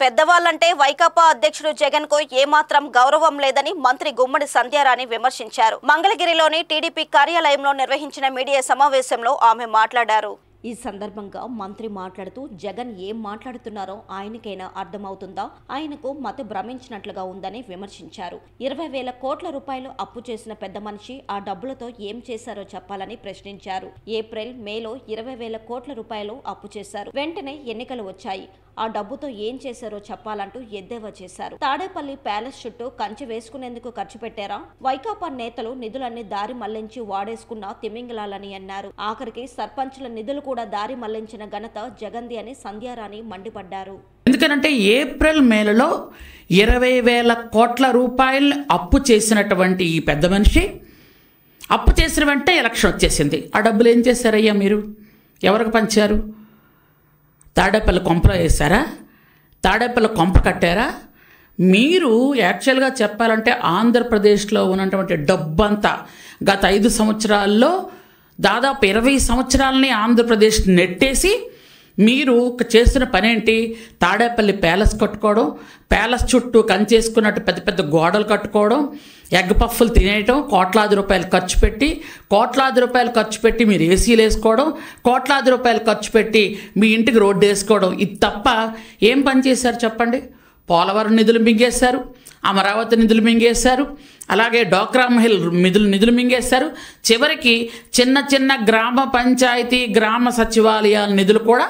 పెద్దవాళ్లంటే వైకాపా అధ్యక్షుడు జగన్ కు ఏమాత్రం గౌరవం లేదని మంత్రి గుమ్మడి సంధ్యారాణి విమర్శించారు. మంగళగిరిలోని టీడీపీ కార్యాలయంలో నిర్వహించిన మీడియా సమావేశంలో ఆమె మాట్లాడారు. ఈ సందర్భంగా మంత్రి మాట్లాడుతూ జగన్ ఏం మాట్లాడుతున్నారో ఆయనకైనా అర్థమవుతుందా, ఆయనకు మతి భ్రమించినట్లుగా ఉందని విమర్శించారు. 20,000 కోట్ల రూపాయలు అప్పు చేసిన పెద్ద మనిషి ఆ డబ్బులతో ఏం చేశారో చెప్పాలని ప్రశ్నించారు. ఏప్రిల్, మేలో 20,000 కోట్ల రూపాయలు అప్పు చేశారు. వెంటనే ఎన్నికలు వచ్చాయి. ఆ డబ్బుతో ఏం చేశారో చెప్పాలంటూ ఎద్దేవా చేశారు. తాడేపల్లి ప్యాలెస్ చుట్టూ కంచె వేసుకునేందుకు ఖర్చు పెట్టారా? వైకాపా నేతలు నిధులన్నీ దారి మళ్లించి వాడేసుకున్న తిమింగలాలని అన్నారు. ఆఖరికి సర్పంచుల నిధులు కూడా దారి మళ్లించిన ఘనత జగన్ది అని సంధ్యారాణి మండిపడ్డారు. ఎందుకంటే ఏప్రిల్, మేలలో 20,000 కోట్ల రూపాయలు అప్పు చేసినటువంటి ఈ పెద్ద మనిషి అప్పు చేసిన వెంటనే ఎలక్షన్ వచ్చేసింది. ఆ డబ్బులు ఏం చేశారయ్యా? మీరు ఎవరికి పంచారు? తాడేపల్లి కొంపలో వేశారా? తాడేపల్లి కొంప కట్టారా? మీరు యాక్చువల్గా చెప్పాలంటే ఆంధ్రప్రదేశ్లో ఉన్నటువంటి డబ్బంతా గత 5 సంవత్సరాల్లో దాదాపు 20 సంవత్సరాలని ఆంధ్రప్రదేశ్ నెట్టేసి మీరు చేస్తున్న పనేంటి? తాడేపల్లి ప్యాలెస్ కట్టుకోవడం, ప్యాలెస్ చుట్టూ కంచేసుకున్నట్టు పెద్ద పెద్ద గోడలు కట్టుకోవడం, ఎగ్ పఫ్ఫులు తినేయటం, కోట్లాది రూపాయలు ఖర్చు పెట్టి మీరు ఏసీలు వేసుకోవడం, కోట్లాది రూపాయలు ఖర్చు పెట్టి మీ ఇంటికి రోడ్డు వేసుకోవడం. ఇది తప్ప ఏం పని చేశారు చెప్పండి? పోలవరం నిధులు మింగేశారు, అమరావతి నిధులు మింగేశారు, అలాగే డోక్రా మహిళ నిధులు మింగేశారు. చివరికి చిన్న చిన్న గ్రామ పంచాయతీ, గ్రామ సచివాలయాల నిధులు కూడా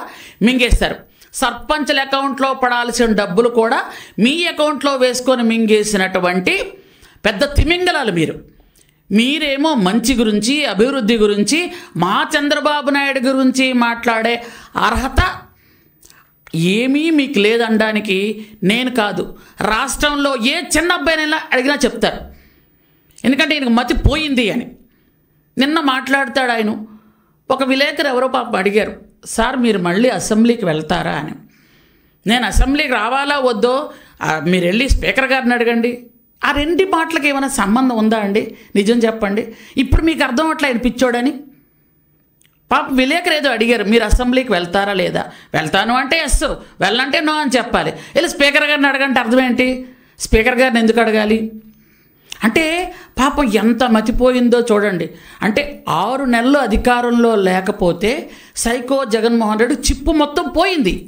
మింగేశారు. సర్పంచుల అకౌంట్లో పడాల్సిన డబ్బులు కూడా మీ అకౌంట్లో వేసుకొని మింగేసినటువంటి పెద్ద తిమింగలాలు మీరేమో మంచి గురించి, అభివృద్ధి గురించి, మా చంద్రబాబు నాయుడు గురించి మాట్లాడే అర్హత ఏమీ మీకు లేదనడానికి నేను కాదు, రాష్ట్రంలో ఏ చిన్న అబ్బాయినైనా అడిగినా చెప్తారు. ఎందుకంటే ఈయనకు మతి పోయింది అని. నిన్న మాట్లాడతాడు ఆయన. ఒక విలేకరు ఎవరో పాపం అడిగారు, సార్ మీరు మళ్ళీ అసెంబ్లీకి వెళ్తారా అని. నేను అసెంబ్లీకి రావాలా వద్దో మీరు వెళ్ళి స్పీకర్ గారిని అడగండి. ఆ రెండు మాటలకు ఏమైనా సంబంధం ఉందా అండి? నిజం చెప్పండి. ఇప్పుడు మీకు అర్థం అట్లా ఆయన పిచ్చోడని. పాప విలేకరు ఏదో అడిగారు, మీరు అసెంబ్లీకి వెళ్తారా లేదా? వెళ్తాను అంటే ఎస్, వెళ్ళంటే నో అని చెప్పాలి. ఇలా స్పీకర్ గారిని అడగంటే అర్థం ఏంటి? స్పీకర్ గారిని ఎందుకు అడగాలి? అంటే పాపం ఎంత మతిపోయిందో చూడండి. అంటే 6 నెలలు అధికారంలో లేకపోతే సైకో జగన్మోహన్ రెడ్డి చిప్పు మొత్తం పోయింది.